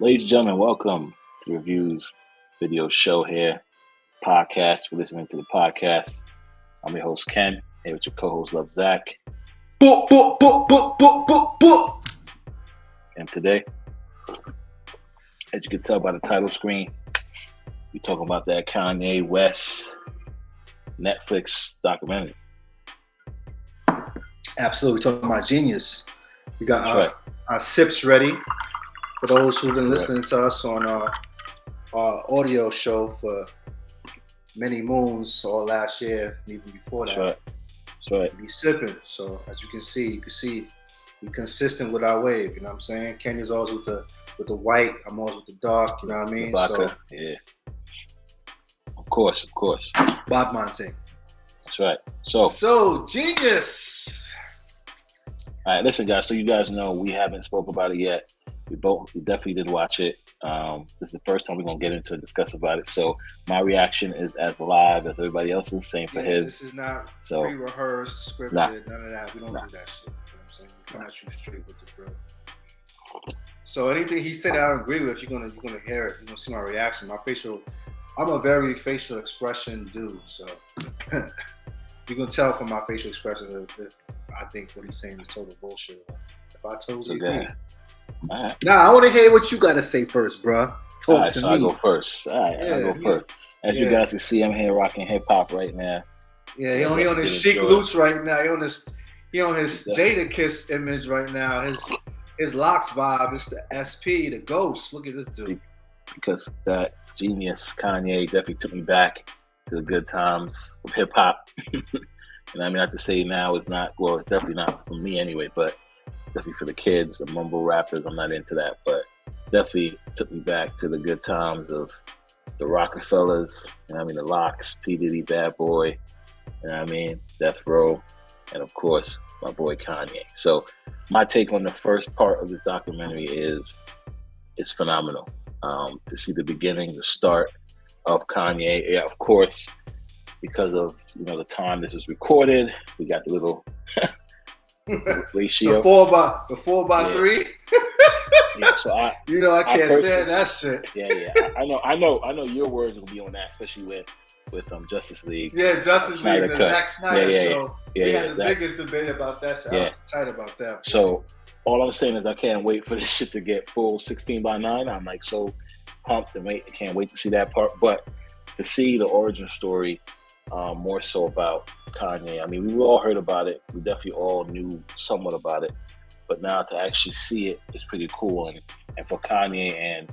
Ladies and gentlemen, welcome to the REVUZ video show here, podcast. For listening to the podcast, I'm your host Ken, here with your co-host Love Zach. And today, as you can tell by the title screen, we're talking about that Kanye West Netflix documentary. Absolutely, we're talking about Jeen-Yuhs. We got our sips ready. For those who've been listening to us on our audio show for many moons, all last year, even before that. That's right. We sipping. So as you can see we're consistent with our wave. You know what I'm saying? Kenya's always with the white. I'm always with the dark. You know what I mean? Vodka, yeah. Of course. Bob Monte. That's right. So Jeen-Yuhs. All right, listen, guys. So you guys know we haven't spoke about it yet. We definitely did watch it. This is the first time we're gonna get into and discuss about it. So my reaction is as live as everybody else's. Same for his. This is not pre-rehearsed, scripted, none of that. We don't do that shit. You know what I'm saying? We come at you straight with the grill. So anything he said I don't agree with, you're gonna hear it. You're gonna see my reaction. I'm a very facial expression dude, so you can tell from my facial expression if I think what he's saying is total bullshit. If I totally agree. Right. Nah, I want to hear what you got to say first, bro. Talk to me. I go first. All right, I go first. As you guys can see, I'm here rocking hip hop right now. Yeah, he on his chic loots right now. He on his Jada-Kiss image right now. His locks vibe. It's the SP, the ghost. Look at this dude. Because that genius Kanye definitely took me back to the good times of hip hop. And I mean, I have to say now it's definitely not for me anyway, but definitely for the kids, the mumble rappers, I'm not into that, but definitely took me back to the good times of the Rockefellers, you know what I mean, the Locks, P. Diddy, Bad Boy, you know what I mean, Death Row, and of course, my boy Kanye. So my take on the first part of this documentary is phenomenal. To see the beginning, the start of Kanye, yeah, of course, because of, the time this was recorded, we got the little ratio. The 4x3. Yeah, so I can't stand that shit. Yeah. I know your words will be on that, especially with Justice League. Yeah, Justice League, the Zack Snyder show. Yeah, we had the biggest debate about that shit. I was tight about that. So all I'm saying is I can't wait for this shit to get full 16:9. I'm like so pumped and can't wait to see that part. But to see the origin story, more so about Kanye. I mean, we all heard about it. We definitely all knew somewhat about it. But now to actually see it is pretty cool. And for Kanye and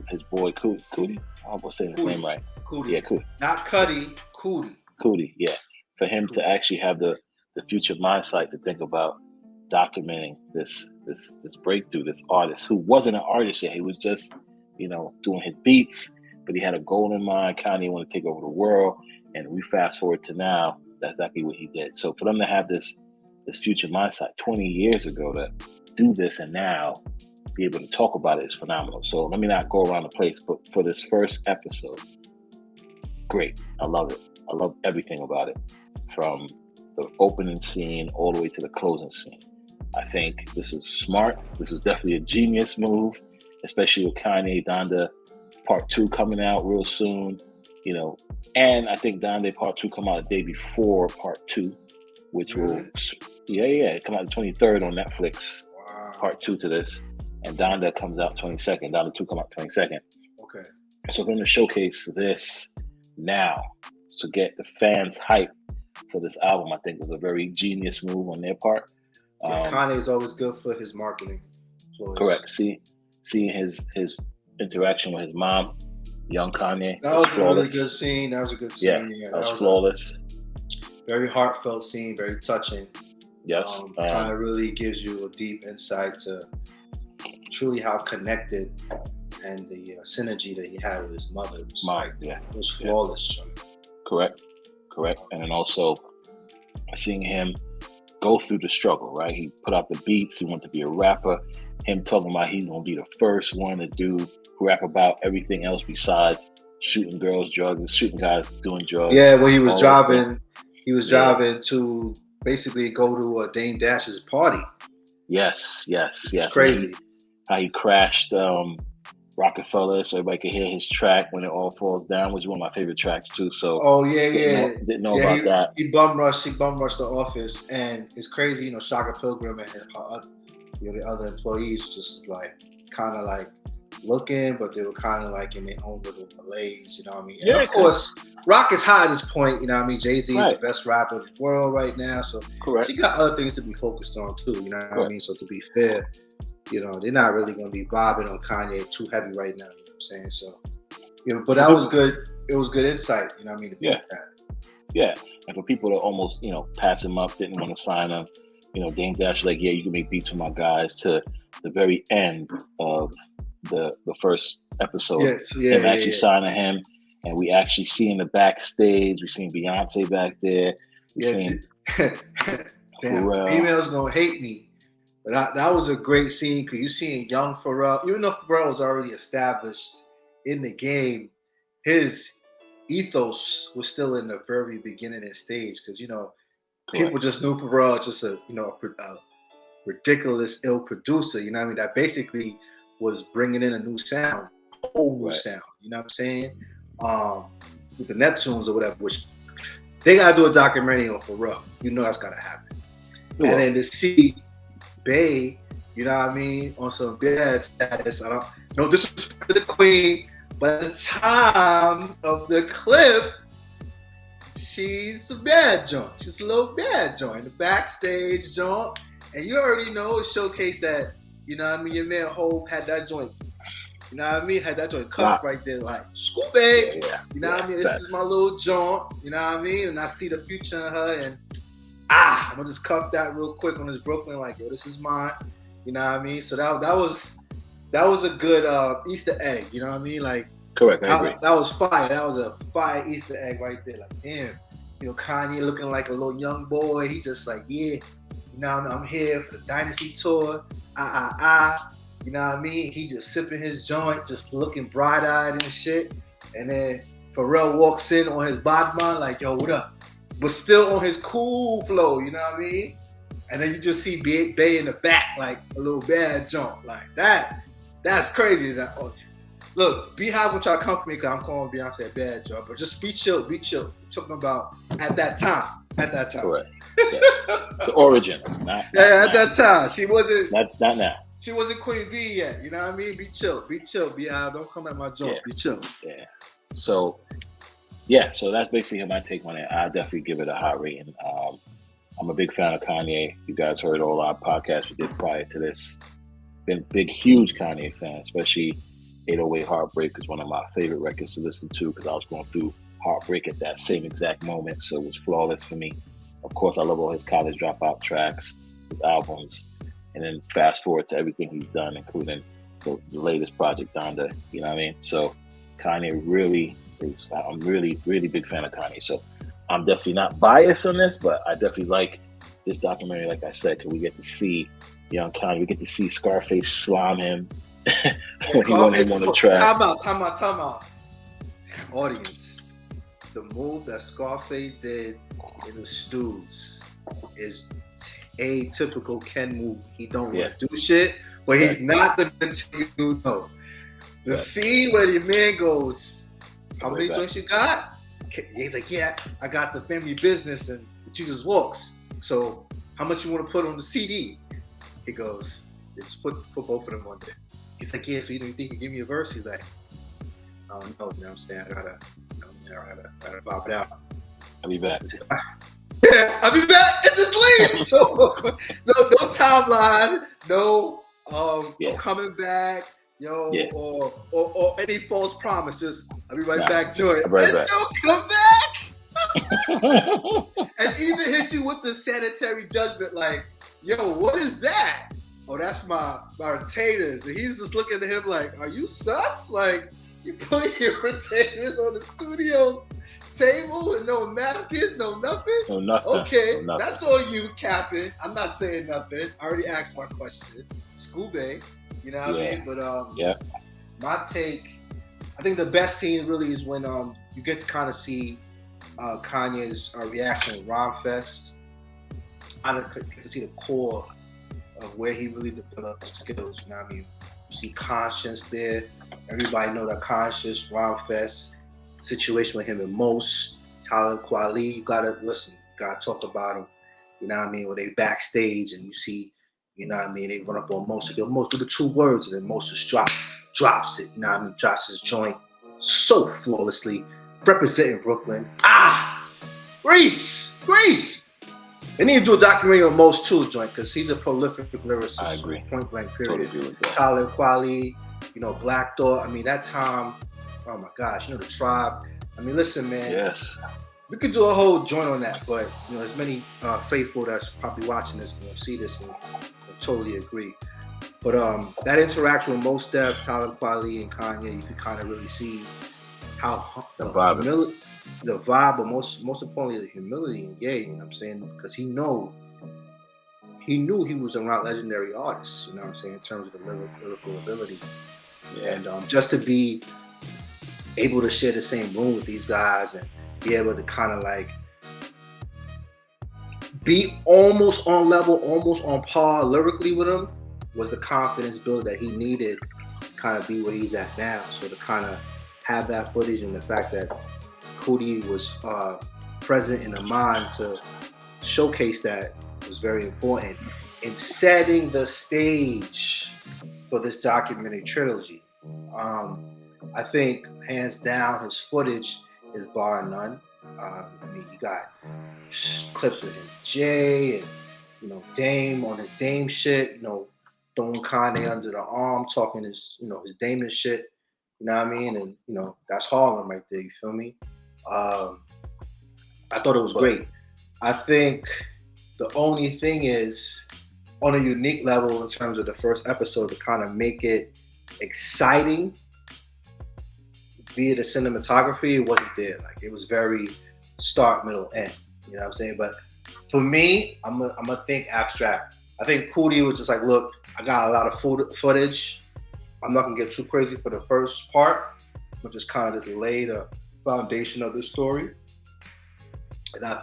his boy Cootie, I hope I'm saying his name right. Cootie. Yeah, Cootie. Not Cuddy, Cootie. Cootie, yeah. For him to actually have the future mindset to think about documenting this breakthrough, this artist who wasn't an artist yet. He was just, doing his beats, but he had a goal in mind. Kanye wanted to take over the world. And we fast forward to now, that's exactly what he did. So for them to have this future mindset 20 years ago to do this and now be able to talk about it is phenomenal. So let me not go around the place, but for this first episode, great. I love it. I love everything about it, from the opening scene all the way to the closing scene. I think this is smart. This is definitely a genius move, especially with Kanye Donda Part 2 coming out real soon. And I think Donda Part 2 come out a day before Part 2, which will, come out the 23rd on Netflix. Wow. Part 2 to this, and Donda comes out 22nd. Donda 2 come out 22nd. Okay. So we're going to showcase this now to get the fans hyped for this album. I think was a very genius move on their part. Kanye is always good for his marketing. Correct. Seeing his interaction with his mom. Young Kanye. That was a really good scene. That was a good scene. Yeah, that was flawless. Very heartfelt scene, very touching. Yes. Kind of really gives you a deep insight to truly how connected and the synergy that he had with his mother. It was flawless. Yeah. Correct. And then also seeing him go through the struggle, right? He put out the beats. He wanted to be a rapper. Him talking about he's going to be the first one to rap about everything else besides shooting girls, drugs, shooting guys doing drugs. Yeah, when he was driving to basically go to Dame Dash's party. Yes. It's crazy. How he crashed Rockefeller, so everybody could hear his track When It All Falls Down, which is one of my favorite tracks too. So didn't know about that. He bum rushed the office, and it's crazy, you know, Shaka Pilgrim and the other employees just like kind of like looking, but they were kind of like in their own little malaise, you know what I mean? And of course, Rock is high at this point, you know what I mean? Jay-Z is the best rapper in the world right now, so she got other things to be focused on too, you know what I mean? So to be fair, you know, they're not really going to be bobbing on Kanye too heavy right now, you know what I'm saying? So, you know, but that was good. It was good insight, you know what I mean? To think that. Yeah, and for people to almost, you know, pass him up, didn't want to sign him, you know, Dame Dash like, yeah, you can make beats with my guys, to the very end of the first episode. Him actually signing him, and we actually see in the backstage, we seen Beyonce back there. We seen damn, females gonna hate me. But that was a great scene, because you seen young Pharrell, even though Pharrell was already established in the game, his ethos was still in the very beginning and stage, because, you know, people just knew Pharrell just a ridiculous ill producer, you know what I mean, that basically was bringing in a new sound, a whole new sound, you know what I'm saying, with the Neptunes or whatever, which they gotta do a documentary on Pharrell, you know that's gotta happen. And then to see Bay, you know what I mean, on some bad status, I don't no disrespect to the queen, but at the time of the clip, she's a bad joint. She's a little bad joint. The backstage joint. And you already know it showcased that, you know what I mean, your man Hope had that joint, you know what I mean, had that joint cuffed right there, like, Scoop babe. You know what I mean? This is my little joint, you know what I mean? And I see the future in her, and I'm gonna just cuff that real quick on this Brooklyn, like, yo, this is mine. You know what I mean? So that was a good Easter egg, you know what I mean? Like, correct, I agree. That was fire. That was a fire Easter egg right there. Like, damn, you know, Kanye looking like a little young boy. He just like, yeah, you know, I'm here for the Dynasty tour. You know what I mean? He just sipping his joint, just looking bright-eyed and shit. And then Pharrell walks in on his Bodman, like, yo, what up? But still on his cool flow, you know what I mean? And then you just see Bay in the back, like a little bad joint. Like that. That's crazy. Look, Beehive will try to come for me because I'm calling Beyonce a bad joint, but just be chill. We're talking about at that time. Correct. Yeah. The origin. At that time. She wasn't. Not now. She wasn't Queen B yet. You know what I mean? Be chill. Beehive, don't come at my joint. Be chill. Yeah. So that's basically my take on it. I definitely give it a high rating. I'm a big fan of Kanye. You guys heard all our podcasts we did prior to this. Been big, huge Kanye fan, especially 808 Heartbreak is one of my favorite records to listen to, because I was going through heartbreak at that same exact moment, so it was flawless for me. Of course, I love all his college dropout tracks, his albums, and then fast forward to everything he's done, including the latest project, Donda, you know what I mean? So Kanye really is, I'm really, really big fan of Kanye. So I'm definitely not biased on this, but I definitely like this documentary, like I said, because we get to see young Kanye, we get to see Scarface slam him when he won him on the track. Time out. Audience, the move that Scarface did in the Stews is a typical Ken move. He don't want to do shit, but he's not going to tell you no. The scene where your man goes, how many joints you got? He's like, yeah, I got the family business and Jesus Walks. So how much you want to put on the CD? He goes, just put both of them on there. He's like, yeah, so you don't think you give me a verse? He's like, I don't know, you know what I'm saying? I gotta pop it out. I'll be back. Yeah, I'll be back and just leave. So no timeline, no I'm coming back, or any false promise. Just I'll be right back to it. Don't come back. And even hit you with the sanitary judgment, like, yo, what is that? Oh, that's my retainers. And he's just looking at him like, are you sus? Like, you put your retainers on the studio table with no napkins, no nothing? No nothing. Okay, no nothing. That's all you, Captain. I'm not saying nothing. I already asked my question. Scooby, you know what I mean? But my take, I think the best scene really is when you get to kind of see Kanye's reaction to Rhyme-Fest. I get to see the core of where he really developed his skills, you know what I mean? You see Conscience there. Everybody know that Conscious, Ron Fest, situation with him and Most, Talib Kweli. You gotta listen, you gotta talk about him. You know what I mean? When they backstage and you see, you know what I mean, they run up on Most, they go, Most with the 2 words, and then Most just drops it, you know what I mean? Drops his joint so flawlessly. Representing Brooklyn. Grease! They need to do a documentary on Most too, joint, because he's a prolific lyricist. I agree. Point blank, period. Totally agree with that. Talib Kweli, you know, Black Thought. I mean, that time, oh my gosh, you know, the Tribe. I mean, listen, man. Yes. We could do a whole joint on that, but, you know, as many faithful that's probably watching this, you know, see this and totally agree. But that interaction with Mos Def, Talib Kweli, and Kanye, you can kind of really see how the vibe, but most importantly, the humility in Ye, you know what I'm saying? Because he knew he was around legendary artists, you know what I'm saying, in terms of the lyrical ability. Yeah. And just to be able to share the same room with these guys and be able to kind of like be almost on level, almost on par lyrically with him was the confidence build that he needed to kind of be where he's at now. So to kind of have that footage and the fact that Hoodie was present in the mind to showcase that was very important in setting the stage for this documentary trilogy. I think hands down his footage is bar none. I mean, you got clips with him, Jay, and you know, Dame on his Dame shit, you know, throwing Kanye under the arm, talking his, you know, his Damon shit, you know what I mean? And you know, that's Harlem right there, you feel me? I thought it was great. I think the only thing is, on a unique level in terms of the first episode, to kind of make it exciting via the cinematography, it wasn't there. Like, it was very start, middle, end. You know what I'm saying? But for me, I'm gonna think abstract. I think Pootie was just like, look, I got a lot of footage. I'm not gonna get too crazy for the first part, but just kind of just lay the foundation of the story.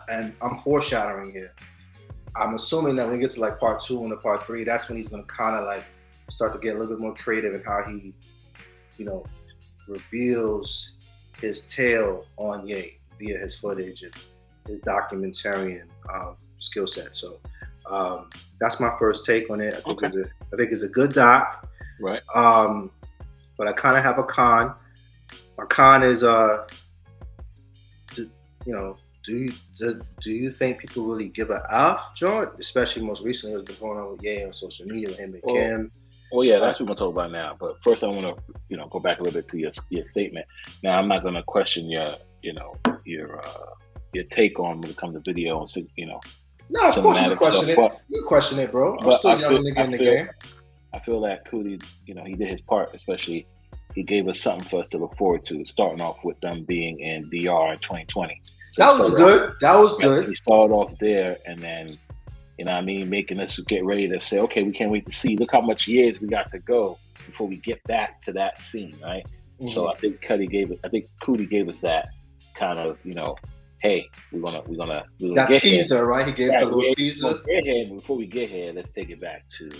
And I'm foreshadowing here. I'm assuming that when we get to like part 2 and the part 3, that's when he's gonna kind of like start to get a little bit more creative in how he, you know, reveals his tale on Ye via his footage and his documentarian skill set. So that's my first take on it. I think it's a good doc. Right. But I kind of have a con. My con is, you know, do you think people really give a F, John? Especially most recently, what's been going on with Ye on social media with him and Kim. Well, yeah, that's what we're going to talk about now. But first, I want to, you know, go back a little bit to your statement. Now, I'm not going to question your take on when it comes to video and, you know. No, of course you question it. You question it, bro. I'm still a young nigga in the game. I feel that Cootie, you know, he did his part. Especially, he gave us something for us to look forward to. Starting off with them being in DR in 2020. So that was good. That was good. He started off there, and then, you know what I mean, making us get ready to say, okay, we can't wait to see. Look how much years we got to go before we get back to that scene, right? Mm-hmm. So I think Cootie gave us that kind of, you know, hey, we're gonna that get teaser, here. right? He gave the little teaser. Get here, before we get here, let's take it back to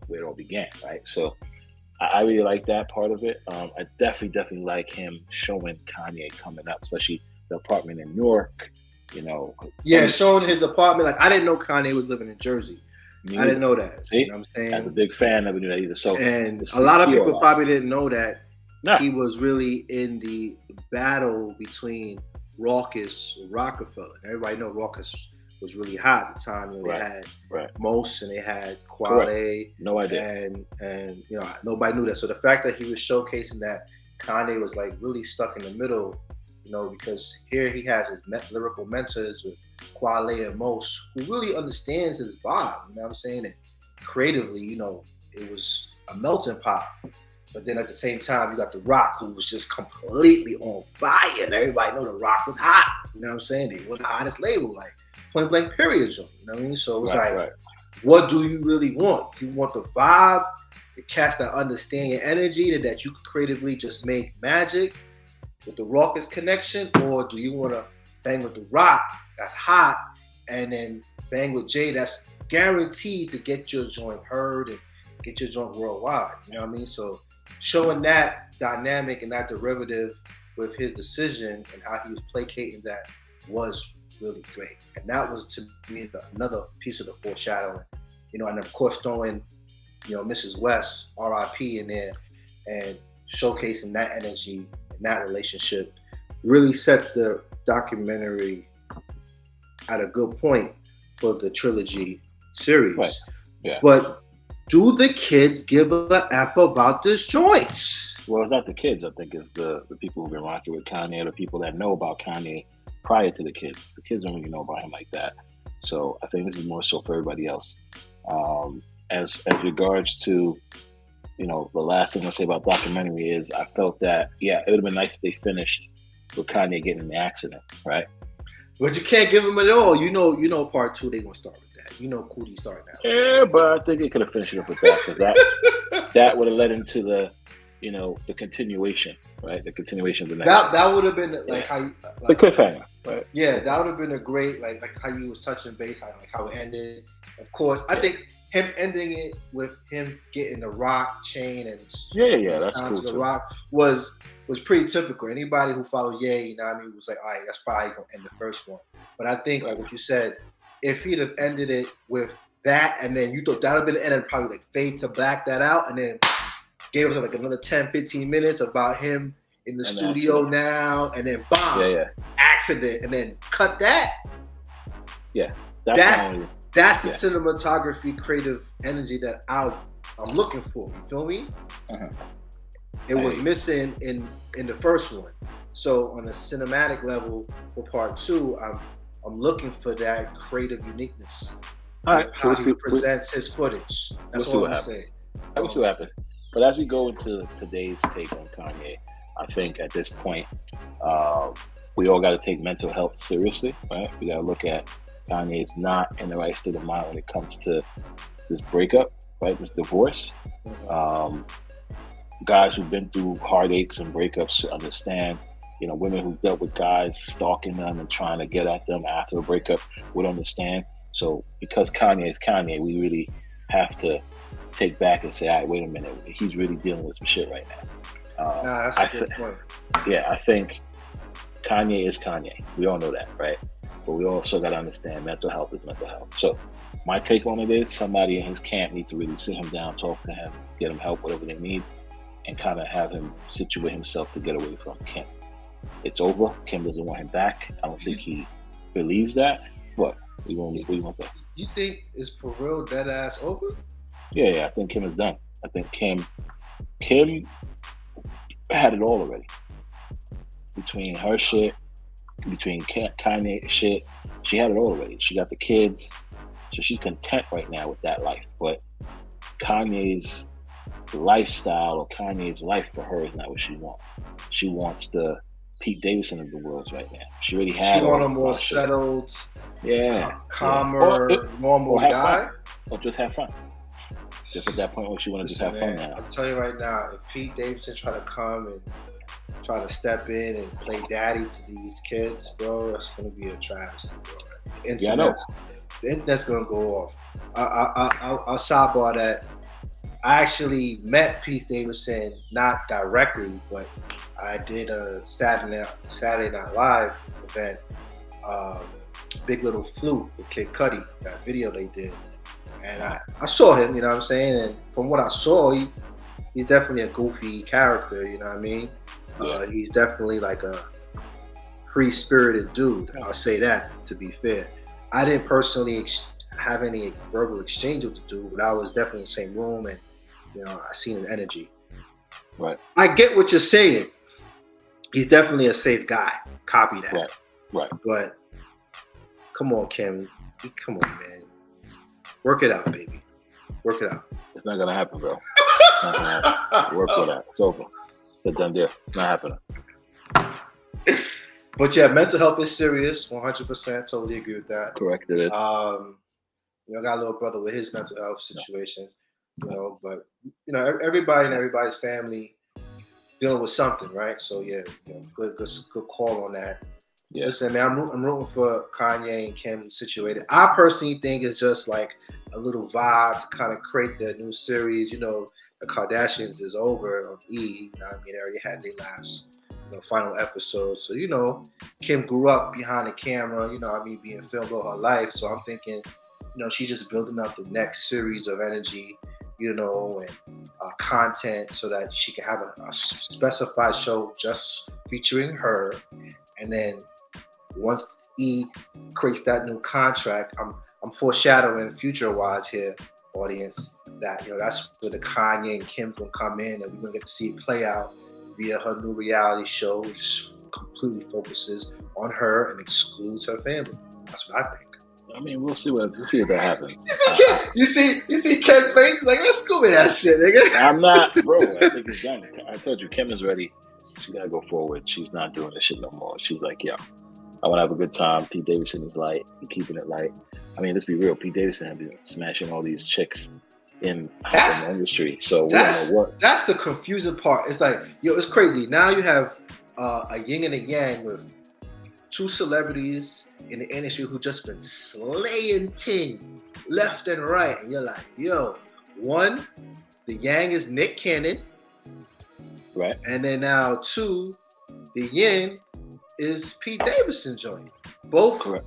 where it all began, right? So I really like that part of it. I definitely like him showing Kanye coming up, especially the apartment in Newark, you know. Yeah, showing his apartment. Like, I didn't know Kanye was living in Jersey. I didn't know that. See? You know what I'm saying? As a big fan, I never knew that either. So, and a lot of people probably didn't know that he was really in the battle between Rawkus and Rockefeller. Everybody know Rawkus was really hot at the time. You know, they had Most and they had Kweli. No idea. And you know, nobody knew that. So the fact that he was showcasing that Kanye was like really stuck in the middle, you know, because here he has his lyrical mentors with Kweli and Most, who really understands his vibe. You know what I'm saying? And creatively, you know, it was a melting pot. But then at the same time, you got The Rock, who was just completely on fire. And everybody know The Rock was hot. You know what I'm saying? They were the hottest label, like point blank period. You know what I mean? So it was what do you really want? You want the vibe, to cast that understanding energy that you could creatively just make magic with the Rawkus connection, or do you want to bang with The Rock that's hot and then bang with Jay that's guaranteed to get your joint heard and get your joint worldwide. You know what I mean? So showing that dynamic and that derivative with his decision and how he was placating that was really great. And that was to me another piece of the foreshadowing. You know, and of course throwing, you know, Mrs. West, R.I.P. in there, and showcasing that energy and that relationship really set the documentary at a good point for the trilogy series. Right. Yeah. But do the kids give a F about this joints? Well, it's not the kids. I think it's the people who've been rocking with Kanye, the people that know about Kanye prior to the kids. The kids don't really know about him like that. So I think this is more so for everybody else. As regards to, you know, the last thing I'll say about documentary is I felt that, yeah, it would have been nice if they finished with Kanye getting in the accident, right? But you can't give them it all. You know, part 2 they gonna start with that. You know, Cootie starting out. Yeah, but I think they could have finished it up with that, because that would have led into the, you know, the continuation, right? The continuation of the next. That would have been like how you, the cliffhanger, right? Yeah, that would have been a great like how you was touching base, like how it ended. Of course, I think him ending it with him getting the rock chain and that's down cool to the too. rock was pretty typical. Anybody who followed Ye, you know what I mean, was like, all right, that's probably gonna end the first one. But I think like what you said, if he'd have ended it with that, and then you thought that would have been the end, and probably like fade to black that out, and then gave us like another 10-15 minutes about him in the studio now, and then bomb, accident, and then cut that. Yeah, that's the cinematography, creative energy that I'm looking for. You feel me? It was missing in the first one. So on a cinematic level for part 2, I'm looking for that creative uniqueness. All right, how he presents his footage. That's all I'm saying. We'll see what happens. But as we go into today's take on Kanye, I think at this point, we all got to take mental health seriously, right? We got to look at Kanye's not in the right state of mind when it comes to this breakup, right? This divorce. Guys who've been through heartaches and breakups should understand. You know, women who've dealt with guys stalking them and trying to get at them after a breakup would understand. So because Kanye is Kanye, we really have to take back and say, all right, wait a minute, he's really dealing with some shit right now. That's a good point. Yeah, I think Kanye is Kanye. We all know that, right? But we also got to understand mental health is mental health. So my take on it is somebody in his camp needs to really sit him down, talk to him, get him help, whatever they need, and kind of have him situate himself to get away from Kim. It's over. Kim doesn't want him back. I don't think he believes that, but we want that. You think it's for real dead ass over? Yeah, I think Kim is done. I think Kim had it all already. Between her shit, between Kanye shit, she had it all already. She got the kids, so she's content right now with that life. But Kanye's lifestyle or Kanye's life for her is not what she wants. She wants the Pete Davidson of the world right now. She already had. She want a more settled, calmer, normal guy, fun. Or just have fun. Just at that point where she want to just have fun now. I'm telling you right now, if Pete Davidson try to come and try to step in and play daddy to these kids, bro, that's gonna be a travesty, bro. I know. The internet's gonna go off. I'll sidebar that. I actually met Pete Davidson, not directly, but I did a Saturday Night Live event, Big Little Flute with Kid Cudi, that video they did. And I saw him, you know what I'm saying? And from what I saw, he's definitely a goofy character, you know what I mean? He's definitely like a free-spirited dude. I'll say that, to be fair. I didn't personally have any verbal exchange with the dude, but I was definitely in the same room, and you know, I seen his energy. Right. I get what you're saying. He's definitely a safe guy. Copy that. Right. But come on, Kim. Come on, man. Work it out, baby. Work it out. It's not gonna happen, bro. It's not gonna happen. Work it out. It's over. It's a done deal. It's not happening. But yeah, mental health is serious. 100%. Totally agree with that. Correct. It is. You know, I got a little brother with his mental health situation. You know, but you know, everybody and everybody's family dealing with something, right? So yeah, you know, good call on that. Yeah. Listen, man, I'm rooting for Kanye and Kim situated. I personally think it's just like a little vibe to kind of create their new series. You know, the Kardashians is over on E. You know what I mean? They already had their last, final episode. So, Kim grew up behind the camera, being filmed all her life. So I'm thinking, she's just building up the next series of energy, and content so that she can have a specified show just featuring her. And then once E creates that new contract, I'm foreshadowing future-wise here, audience, that that's where the Kanye and Kim's gonna come in, and we're gonna get to see it play out via her new reality show, which completely focuses on her and excludes her family. That's what I think. I mean, we'll see if that happens. You see Kim's face? Like, let's go with that shit, nigga. I'm not, bro. I think it's done. I told you, Kim is ready. She gotta go forward. She's not doing this shit no more. She's like, yo, I want to have a good time. Pete Davidson is light. He's keeping it light. I mean, let's be real. Pete Davidson has been smashing all these chicks in the industry. So we don't know what. That's the confusing part. It's like, it's crazy. Now you have a yin and a yang with two celebrities in the industry who just been slaying ting left and right. And you're like, yo, one, the yang is Nick Cannon. Right. And then now two, the yin is Pete Davidson joint. Both, correct.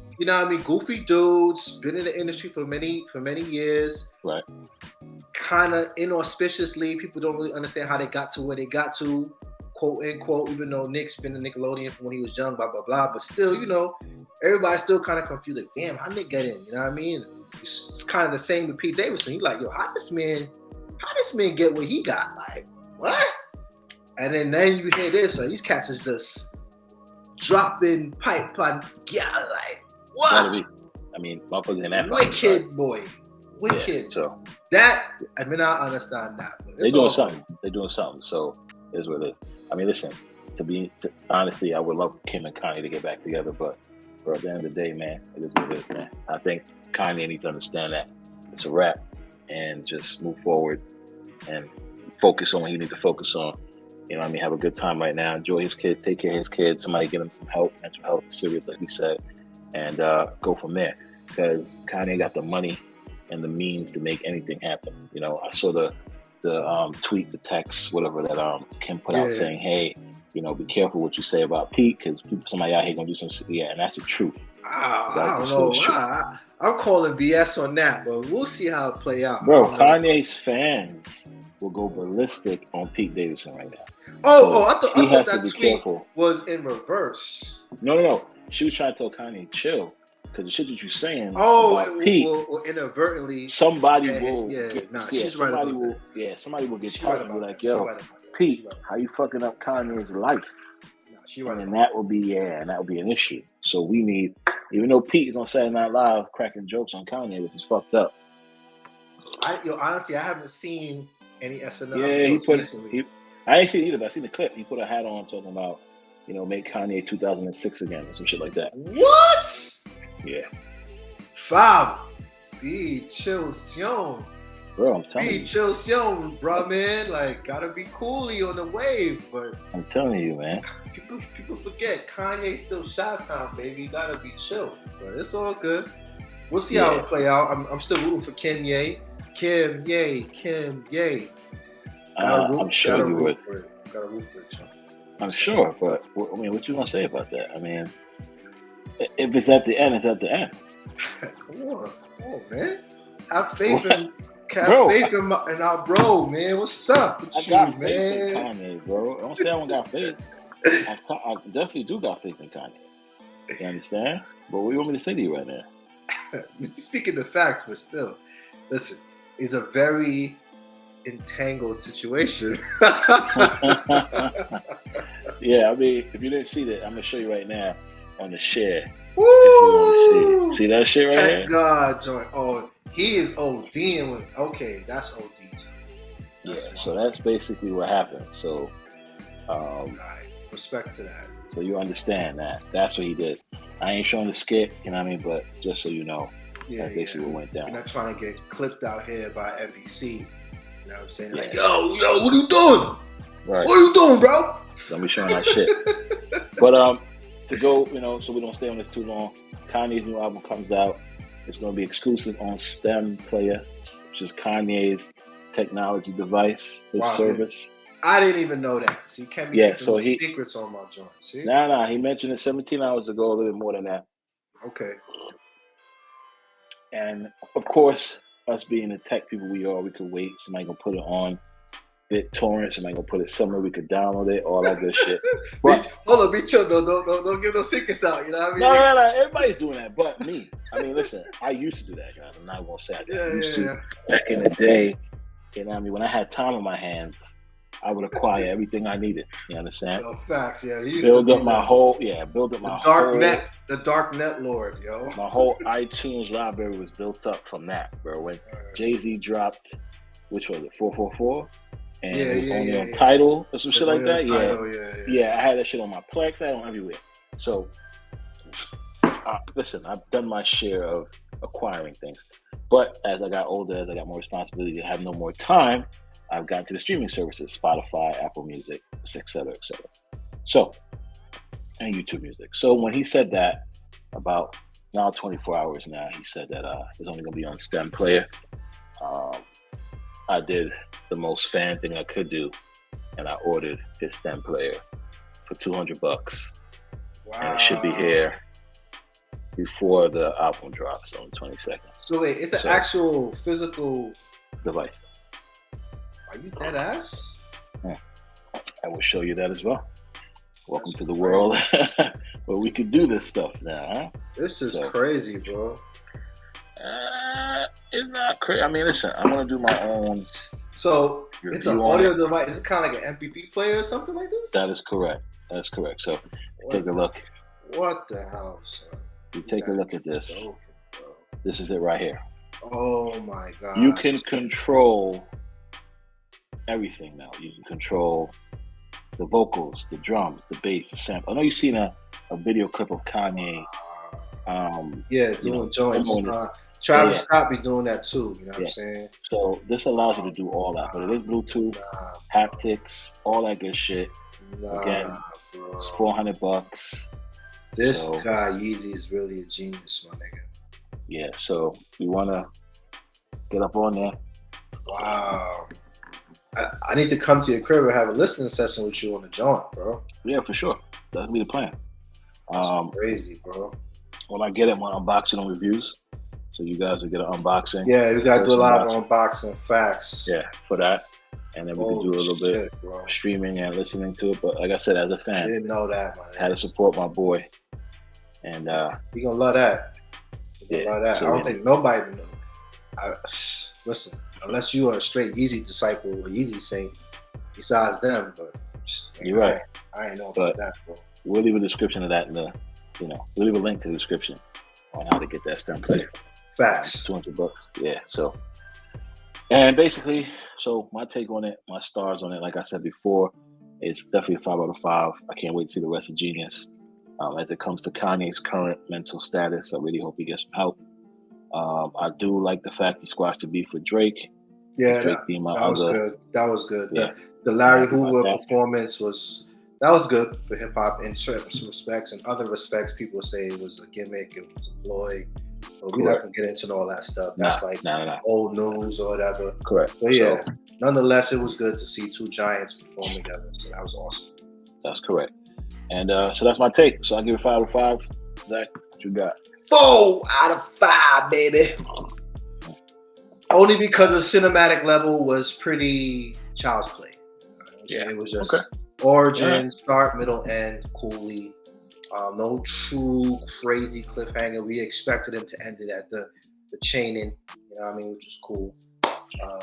Goofy dudes, been in the industry for many years. Right. Kind of inauspiciously, people don't really understand how they got to where they got to, quote unquote, even though Nick's been in Nickelodeon from when he was young, blah, blah, blah. But still, everybody's still kind of confused. Like, damn, how Nick get in? You know what I mean? It's kind of the same with Pete Davidson. You're like, yo, how this man get what he got? Like, what? And then you hear this, like, these cats is just dropping pipe on, yeah, like, what? I mean, motherfuckers in that. Wicked boy. Wicked. Yeah, so that, I mean, I understand that. They're doing something. They're doing something. So it's what it is. I mean, listen, honestly, I would love Kim and Kanye to get back together, but at the end of the day, man, it is what it is, man. I think Kanye needs to understand that it's a wrap and just move forward and focus on what he needs to focus on. Have a good time right now. Enjoy his kids. Take care of his kids. Somebody get him some help, mental health, serious, like he said, and go from there. Because Kanye got the money and the means to make anything happen. I saw the tweet, the text, whatever that Kim put out saying, hey, be careful what you say about Pete because somebody out here gonna do some. Yeah, and that's the truth. I don't know. I'm calling BS on that, but we'll see how it play out. Bro, Kanye's fans will go ballistic on Pete Davidson right now. I thought that tweet was in reverse. No. She was trying to tell Kanye, chill, because the shit that you're saying about Pete, will inadvertently, somebody will. She's right about that. Yeah, somebody will get tired and be like, yo, Pete, how you fucking up Kanye's life? And that will be an issue. So we need, even though Pete is on Saturday Night Live cracking jokes on Kanye, which is fucked up. Honestly, I haven't seen any SNL episodes recently. I ain't seen it either, but I seen the clip. He put a hat on talking about, make Kanye 2006 again or some shit like that. What? Yeah. Fab. Jeen-Yuhs. Bro, I'm telling you. Jeen-Yuhs, bro, man. Like, gotta be coolly on the wave, but I'm telling you, man. People forget Kanye's still shot time, baby. Gotta be chill. But it's all good. We'll see how it play out. I'm still rooting for Kim Ye. Kim Ye. I'm sure you would. Gotta root for it. I'm sure, but I mean, what you gonna say about that? I mean, if it's at the end, it's at the end. Come on, man. Have faith in our bro, man. What's up with you, man? Faith in Kanye, bro. Don't say I don't got faith. I definitely do got faith in Kanye. You understand? But what do you want me to say to you right now? You're speaking the facts, but still, listen. It's a very entangled situation. Yeah, I mean, if you didn't see that, I'm gonna show you right now on the share. Woo! See that shit right here? Thank God, joint. Oh, he is ODing with. Okay, that's OD. Yeah, so that's basically what happened. So, right. Respect to that. So you understand that. That's what he did. I ain't showing the skit, you know what I mean? But just so you know, that's basically what went down. You're not trying to get clipped out here by NBC. You know what I'm saying? Like, yo, what are you doing? Right. What are you doing, bro? Don't be showing that shit. But to go, so we don't stay on this too long, Kanye's new album comes out. It's going to be exclusive on STEM Player, which is Kanye's technology device, his service. I didn't even know that. So you can't be secrets on my joint. See? Nah. He mentioned it 17 hours ago, a little bit more than that. Okay. And of course, us being the tech people we are, we could wait. Somebody gonna put it on BitTorrent. Somebody gonna put it somewhere we could download it, all that good shit. But hold on, be chill. Don't give no secrets out. You know what I mean? No. Everybody's doing that, but me. I mean, listen, I used to do that, guys. I'm not gonna say I used to back in the day. You know what I mean? When I had time on my hands, I would acquire everything I needed. You understand? No, facts, yeah. Build up my whole the dark net lord, yo. My whole iTunes library was built up from that, bro. When Jay-Z dropped, which was it, 444? And it was only on Tidal or some shit like that. Yeah, I had that shit on my Plex. I had it on everywhere. So, listen, I've done my share of acquiring things. But as I got older, as I got more responsibility, I have no more time, I've gotten to the streaming services, Spotify, Apple Music, et cetera, et cetera. So, and YouTube Music. So when he said that, about now 24 hours now, he said that it's only going to be on STEM Player. I did the most fan thing I could do, and I ordered his STEM Player for $200. Wow. And it should be here before the album drops on the 22nd. So wait, it's an actual physical device. Are you dead ass? I will show you that as well. Welcome to the world where we can do this stuff now, huh? This is crazy, bro. It's not crazy. I mean, listen, I'm going to do my own. So it's an audio device. Is it kind of like an MP3 player or something like this? That is correct. So take a look. What the hell, son? You take a look at this. Joking, this is it right here. Oh my God. You can control everything now. You can control the vocals, the drums, the bass, the sample. I know you've seen a video clip of Kanye. Doing joints. Travis Scott be doing that too. You know what I'm saying? So this allows you to do all that, but it is Bluetooth, haptics, all that good shit. Again, bro. It's $400. This guy Yeezy is really a genius, my nigga. Yeah, so we want to get up on there. Wow. I need to come to your crib and have a listening session with you on the joint, bro. Yeah, for sure. That'll be the plan. That's crazy, bro. When I get it, I'm unboxing on reviews. So you guys will get an unboxing. Yeah, we got to do a lot of unboxing facts. Yeah, for that. And then we can do a little bit of streaming and listening to it. But like I said, as a fan, I didn't know that, man. I had to support my boy. And you're going to love that. Love that. So, I don't think nobody even know. Listen, unless you are a straight Yeezy disciple or Yeezy saint, besides them, but you're right. I ain't know about that, bro. We'll leave a description of that in the, we'll leave a link to the description on how to get that STEM Player. Facts. $200. Yeah. So, and basically, so my take on it, my stars on it, like I said before, is definitely a 5 out of 5. I can't wait to see the rest of Jeeh-Yuhs. As it comes to Kanye's current mental status, I really hope he gets some help. I do like the fact he squashed the beef with Drake. Yeah, that was good. That was good. Yeah. The Larry Hoover performance was good for hip hop in certain respects. In other respects, people say it was a gimmick, it was a ploy. But we're not gonna get into all that stuff. That's old news or whatever. Correct. But yeah, nonetheless, it was good to see two giants perform together. So that was awesome. That's correct. And so that's my take. So I give it 5 out of 5. Zach, what you got? 4 out of 5, baby. Only because the cinematic level was pretty child's play. Yeah. It was just origin, start, middle, end, coolly. No true crazy cliffhanger. We expected him to end it at the chaining, you know what I mean, which is cool.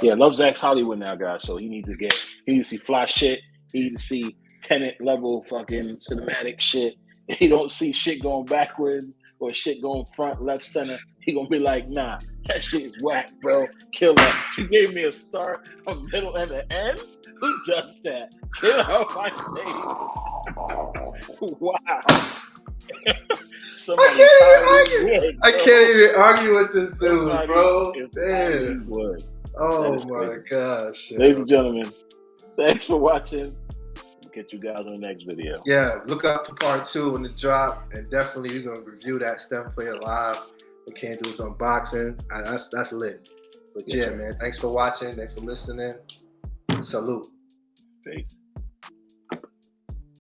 Love Zach's Hollywood now, guys. So he needs to see fly shit. He needs to see Tenet level fucking cinematic shit. If he don't see shit going backwards or shit going front, left, center, he gonna be like, nah, that shit is whack, bro. Kill that. You gave me a start, a middle, and an end? Who does that? Get out my face. Wow. I can't even argue with this dude, bro. Damn. Oh my gosh. Ladies and gentlemen, thanks for watching. Get you guys on the next video. Yeah, look up for part 2 when the drop, and definitely we're gonna review that Steph Player live. We can't do his unboxing. That's lit. But yeah, man, thanks for watching. Thanks for listening. Salute. Peace.